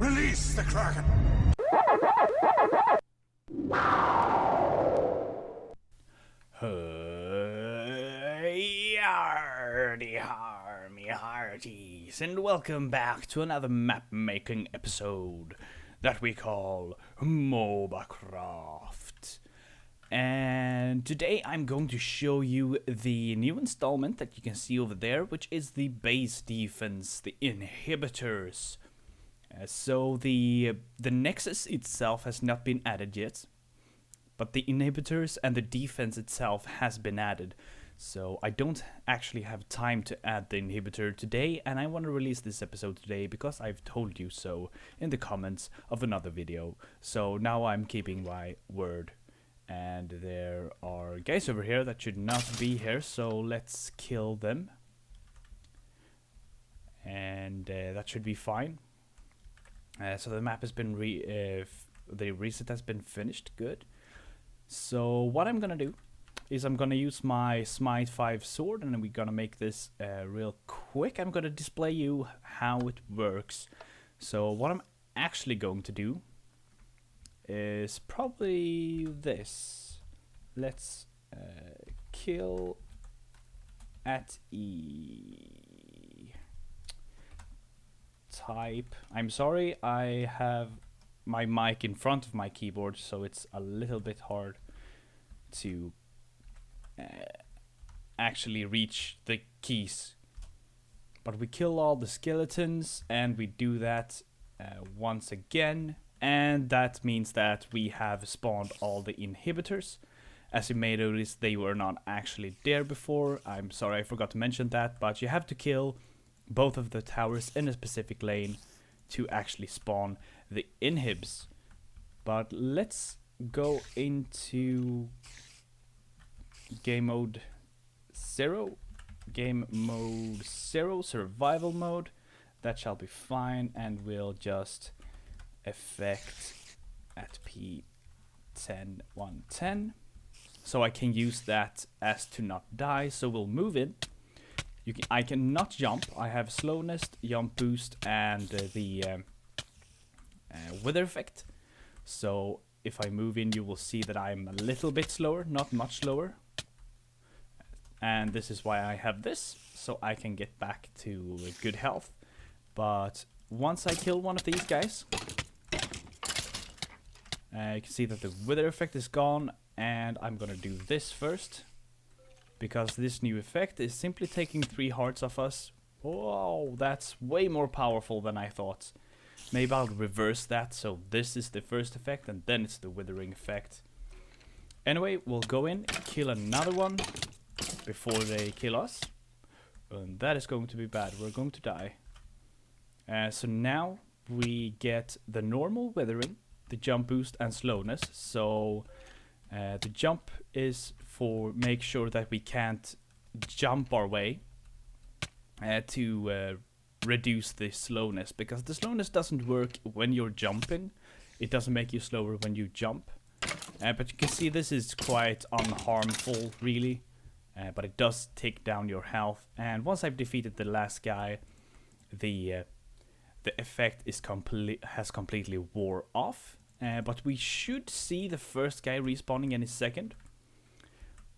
Release the Kraken! Yarrdeharr, me hearties, and welcome back to another map-making episode that we call MobaCraft. And today I'm going to show you the new installment that you can see over there, which is the base defense, the inhibitors. So the nexus itself has not been added yet, but the inhibitors and the defense itself has been added. So I don't actually have time to add the inhibitor today, and I want to release this episode today because I've told you so in the comments of another video. So now I'm keeping my word. And there are guys over here that should not be here, so let's kill them. And that should be fine. So the map has been the reset has been finished. Good. So what I'm gonna do is I'm gonna use my Smite 5 sword, and we're gonna make this real quick. I'm gonna display you how it works. So what I'm actually going to do is probably this. Let's kill at E. Type. I'm sorry, I have my mic in front of my keyboard, so it's a little bit hard to actually reach the keys. But we kill all the skeletons, and we do that once again, and that means that we have spawned all the inhibitors. As you may notice, they were not actually there before. I'm sorry, I forgot to mention that, but you have to kill both of the towers in a specific lane to actually spawn the inhibs. But let's go into game mode 0, survival mode. That shall be fine, and we'll just effect at P10 110, so I can use that as to not die. So we'll move in. I cannot jump. I have slowness, jump boost, and the wither effect. So if I move in, you will see that I'm a little bit slower, not much slower. And this is why I have this, so I can get back to good health. But once I kill one of these guys, you can see that the wither effect is gone, and I'm gonna do this first, because this new effect is simply taking 3 hearts off us. Whoa, that's way more powerful than I thought. Maybe I'll reverse that, so this is the first effect, and then it's the withering effect. Anyway, we'll go in, kill another one before they kill us. And that is going to be bad, we're going to die. So now we get the normal withering, the jump boost, and slowness. So the jump is for make sure that we can't jump our way to reduce the slowness, because the slowness doesn't work when you're jumping. It doesn't make you slower when you jump. But you can see this is quite unharmful, really. But it does take down your health. And once I've defeated the last guy, the effect is has completely wore off. But we should see the first guy respawning in a second.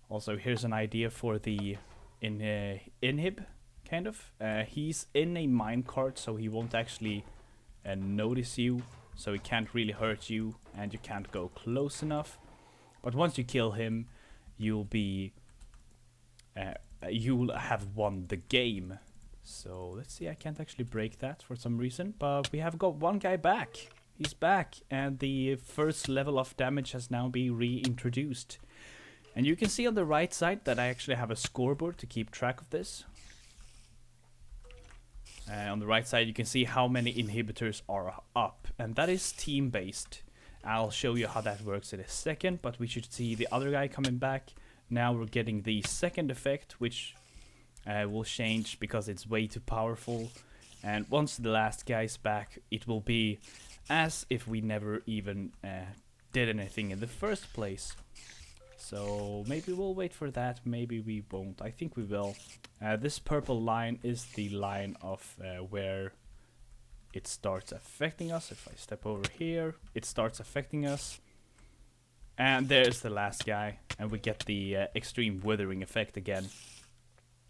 Also, here's an idea for the inhib, kind of. He's in a minecart, so he won't actually notice you. So he can't really hurt you, and you can't go close enough. But once you kill him, you'll have won the game. So let's see, I can't actually break that for some reason, but we have got one guy back. He's back, and the first level of damage has now been reintroduced. And you can see on the right side that I actually have a scoreboard to keep track of this. On the right side you can see how many inhibitors are up, and that is team based. I'll show you how that works in a second, but we should see the other guy coming back. Now we're getting the second effect, which will change because it's way too powerful. And once the last guy's back, it will be as if we never even did anything in the first place. So maybe we'll wait for that, maybe we won't. I think we will. This purple line is the line of where it starts affecting us. If I step over here, it starts affecting us. And there's the last guy, and we get the extreme withering effect again.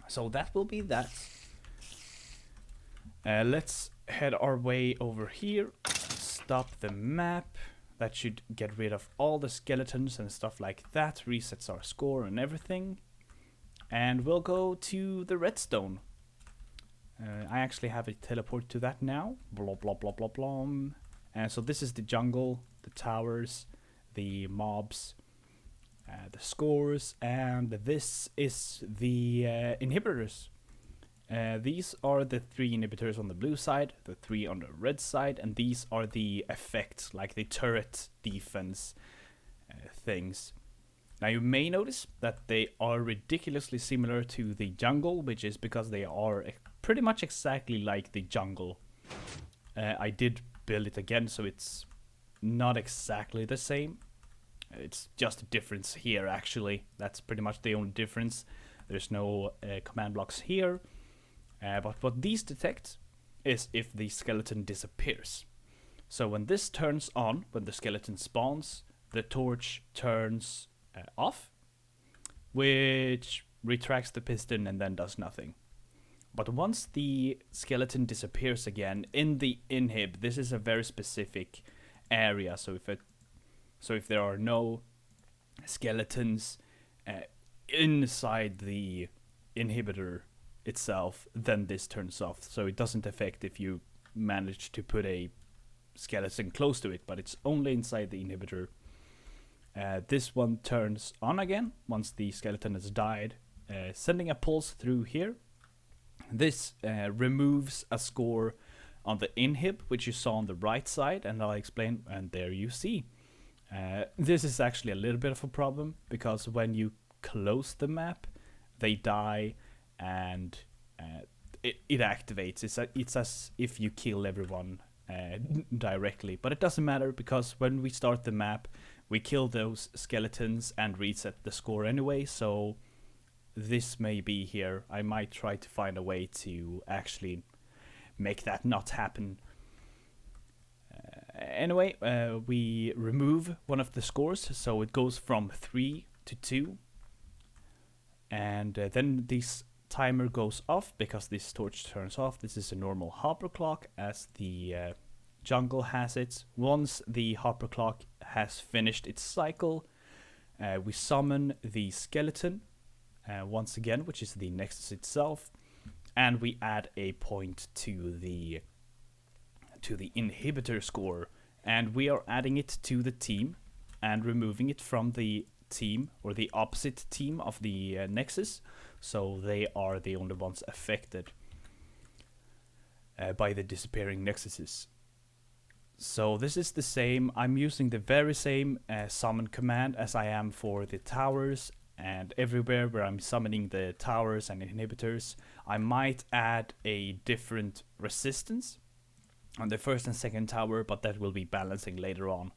So that will be that. Let's head our way over here. Stop the map. That should get rid of all the skeletons and stuff like that. Resets our score and everything. And we'll go to the redstone. I actually have a teleport to that now. Blah blah blah blah blah. And so this is the jungle, the towers, the mobs, the scores, and this is the inhibitors. These are the 3 inhibitors on the blue side, the 3 on the red side, and these are the effects, like the turret defense things. Now you may notice that they are ridiculously similar to the jungle, which is because they are pretty much exactly like the jungle. I did build it again, so it's not exactly the same. It's just a difference here, actually. That's pretty much the only difference. There's no command blocks here. But what these detect is if the skeleton disappears. So when this turns on, when the skeleton spawns, the torch turns off, which retracts the piston and then does nothing. But once the skeleton disappears again in the inhib, this is a very specific area. So if there are no skeletons inside the inhibitor itself, then this turns off. So it doesn't affect if you manage to put a skeleton close to it, but it's only inside the inhibitor. This one turns on again once the skeleton has died, sending a pulse through here. This removes a score on the inhib, which you saw on the right side, and I'll explain, and there you see. This is actually a little bit of a problem, because when you close the map, they die, and it activates. It's as if you kill everyone directly, but it doesn't matter, because when we start the map, we kill those skeletons and reset the score anyway, so this may be here. I might try to find a way to actually make that not happen. Anyway, we remove one of the scores, so it goes from 3 to 2. And then this timer goes off because this torch turns off. This is a normal hopper clock as the jungle has it. Once the hopper clock has finished its cycle, we summon the skeleton once again, which is the nexus itself, and we add a point to the inhibitor score, and we are adding it to the team and removing it from the team, or the opposite team of the nexus, so they are the only ones affected by the disappearing nexuses. So this is the same. I'm using the very same summon command as I am for the towers, and everywhere where I'm summoning the towers and inhibitors, I might add a different resistance on the first and second tower, but that will be balancing later on.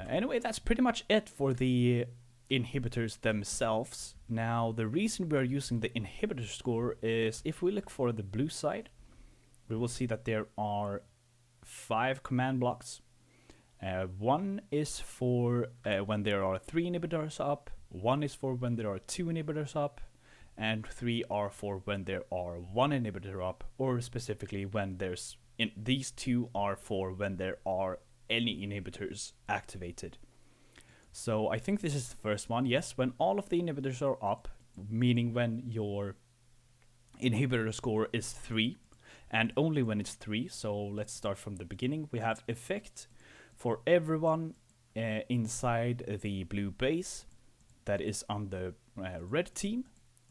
Anyway, that's pretty much it for the inhibitors themselves. Now, the reason we are using the inhibitor score is if we look for the blue side, we will see that there are 5 command blocks. One is for when there are 3 inhibitors up, 1 is for when there are 2 inhibitors up, and 3 are for when there are 1 inhibitor up, or specifically when there's these 2 are for when there are any inhibitors activated. So I think this is the first one. Yes, when all of the inhibitors are up, meaning when your inhibitor score is 3, and only when it's 3. So let's start from the beginning. We have effect for everyone inside the blue base that is on the red team,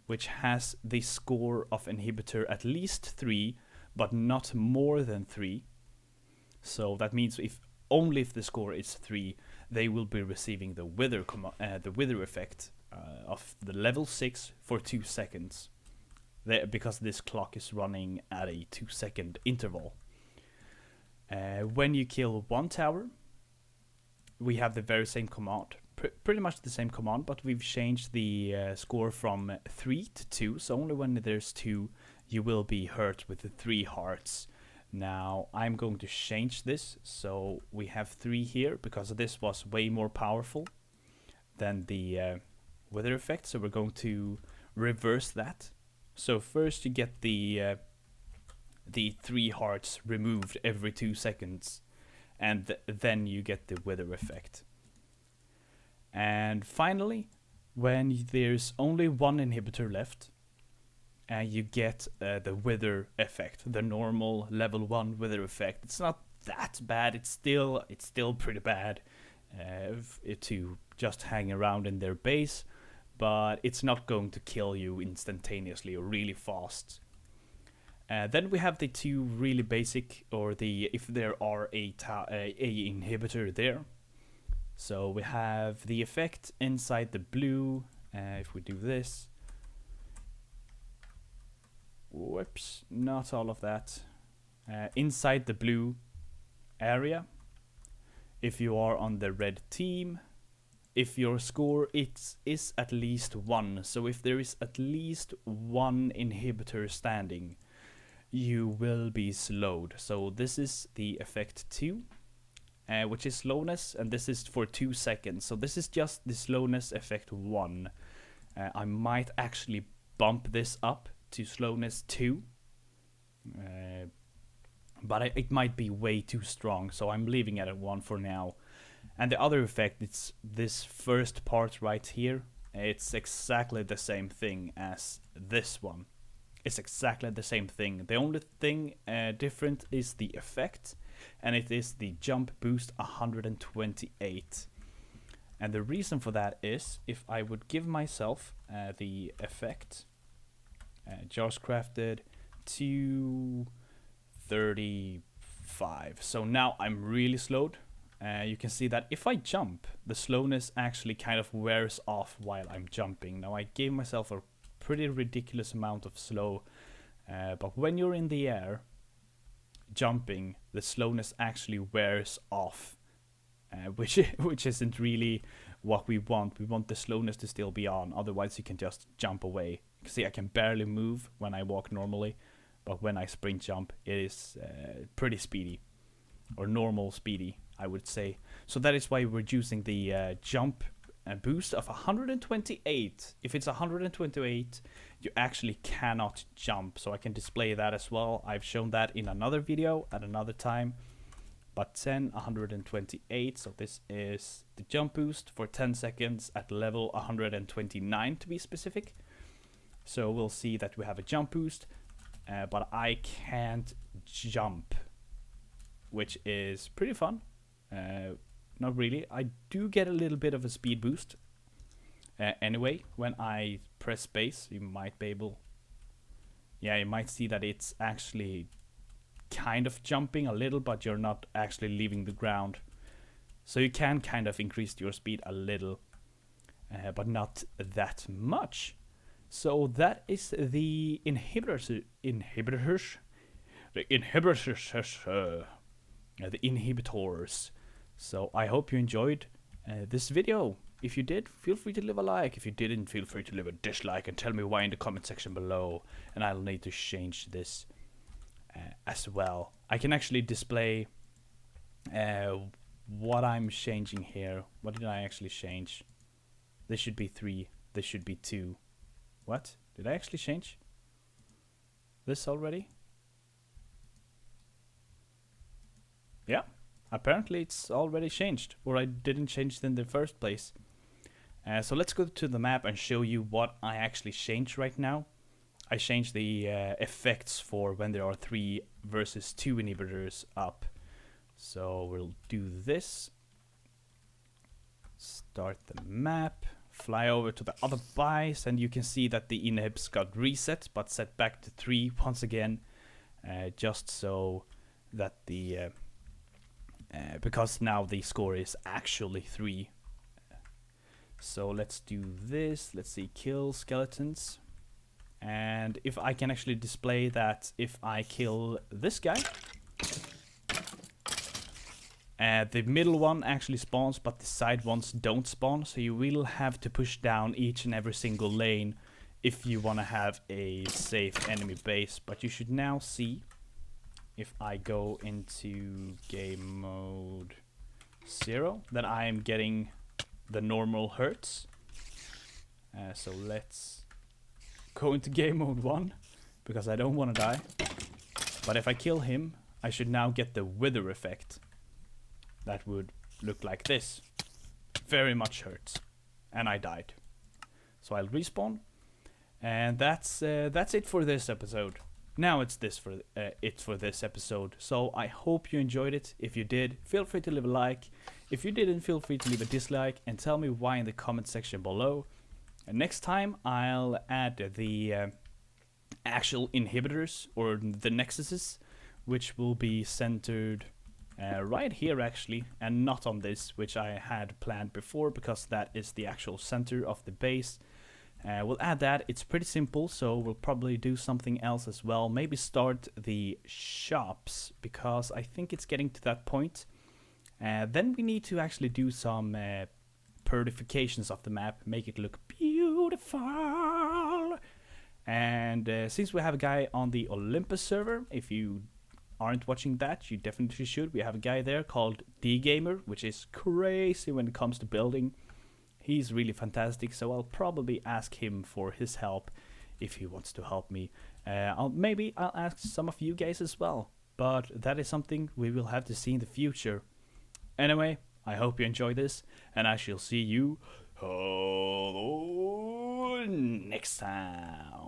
which has the score of inhibitor at least 3, but not more than 3. So that means only if the score is 3, they will be receiving the wither effect of the level 6 for 2 seconds. Because this clock is running at a 2-second interval. When you kill 1 tower, we have the very same command. Pretty much the same command, but we've changed the score from 3 to 2. So only when there's 2, you will be hurt with the 3 hearts. Now I'm going to change this, so we have 3 here, because this was way more powerful than the wither effect, so we're going to reverse that. So first you get the 3 hearts removed every 2 seconds, and then you get the wither effect. And finally, when there's only 1 inhibitor left, you get the wither effect, the normal level 1 wither effect. It's not that bad. It's still pretty bad to just hang around in their base, but it's not going to kill you instantaneously or really fast. Then we have the 2 really basic, or if there are a inhibitor there. So we have the effect inside the blue. If we do this, whoops, not all of that. Inside the blue area, if you are on the red team, if your score is at least 1, so if there is at least 1 inhibitor standing, you will be slowed. So this is the effect 2, which is slowness, and this is for 2 seconds. So this is just the slowness effect 1. I might actually bump this up to slowness 2, but it might be way too strong, so I'm leaving it at 1 for now. And the other effect, it's this first part right here. It's exactly the same thing as this one. It's exactly the same thing. The only thing different is the effect, and it is the jump boost 128. And the reason for that is, if I would give myself the effect, JaRs crafted 235. So now I'm really slowed. You can see that if I jump, the slowness actually kind of wears off while I'm jumping. Now I gave myself a pretty ridiculous amount of slow, but when you're in the air jumping, the slowness actually wears off, which isn't really what we want. We want the slowness to still be on, otherwise you can just jump away. You can see I can barely move when I walk normally, but when I sprint jump, it is pretty speedy, or normal speedy, I would say. So that is why we're using the jump boost of 128. If it's 128, you actually cannot jump. So I can display that as well. I've shown that in another video at another time. But 128. So this is the jump boost for 10 seconds at level 129 to be specific. So we'll see that we have a jump boost, but I can't jump, which is pretty fun. Not really. I do get a little bit of a speed boost. Anyway, when I press space, you might be able... Yeah, you might see that it's actually kind of jumping a little, but you're not actually leaving the ground. So you can kind of increase your speed a little, but not that much. So that is the inhibitors. The inhibitors. So I hope you enjoyed this video. If you did, feel free to leave a like. If you didn't, feel free to leave a dislike and tell me why in the comment section below. And I'll need to change this as well. I can actually display what I'm changing here. What did I actually change? This should be 3. This should be 2. What? Did I actually change this already? Yeah. Apparently it's already changed, or I didn't change it in the first place. So let's go to the map and show you what I actually changed right now. I changed the effects for when there are 3 versus 2 inhibitors up. So we'll do this. Start the map. Fly over to the other buys, and you can see that the inhibs got reset, but set back to 3 once again. Just so that the... because now the score is actually 3. So let's do this. Let's see, kill skeletons. And if I can actually display that if I kill this guy, the middle one actually spawns, but the side ones don't spawn. So you will have to push down each and every single lane if you want to have a safe enemy base. But you should now see, if I go into game mode 0, then I am getting the normal hertz. So let's go into game mode 1, because I don't want to die. But if I kill him, I should now get the wither effect. That would look like this. Very much hurts. And I died. So I'll respawn. And that's it for this episode. Now it's it for this episode. So I hope you enjoyed it. If you did, feel free to leave a like. If you didn't, feel free to leave a dislike and tell me why in the comment section below. And next time I'll add the actual inhibitors or the nexuses, which will be centered right here actually, and not on this, which I had planned before, because that is the actual center of the base. We'll add that. It's pretty simple, so we'll probably do something else as well. Maybe start the shops, because I think it's getting to that point. Then we need to actually do some purifications of the map, make it look beautiful. And since we have a guy on the Olympus server, if you aren't watching that, you definitely should. We have a guy there called D-Gamer, which is crazy when it comes to building. He's really fantastic, so I'll probably ask him for his help if he wants to help me. Maybe I'll ask some of you guys as well, but that is something we will have to see in the future. Anyway, I hope you enjoy this, and I shall see you next time.